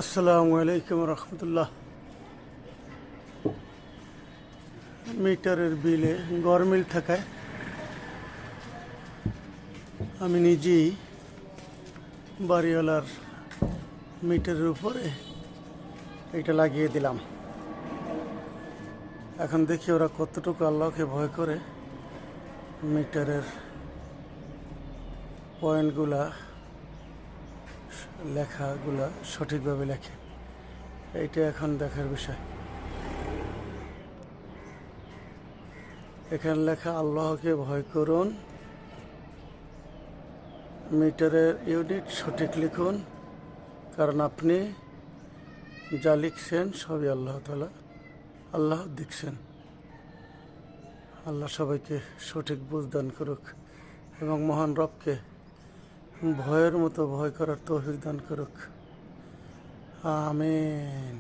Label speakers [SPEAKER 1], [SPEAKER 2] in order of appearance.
[SPEAKER 1] আসসালামু আলাইকুম রহমতুল্লাহ। মিটারের বিলে গরমিল থাকায় আমি নিজেই বাড়িওয়ালার মিটারের উপরে এটা লাগিয়ে দিলাম। এখন দেখি ওরা কতটুকু আল্লাহকে ভয় করে মিটারের পয়েন্টগুলা লেখাগুলা সঠিকভাবে লেখে। এইটা এখন দেখার বিষয়। এখানে লেখা আল্লাহকে ভয় করুন, মিটারের ইউনিট সঠিক লিখুন, কারণ আপনি যা লিখছেন সবই আল্লাহ তাআলা আল্লাহ দেখছেন। আল্লাহ সবাইকে সঠিক বুঝ দান করুক এবং মহান রবকে ভয়ের মতো ভয় করার তৌফিক দান করুক। আমিন।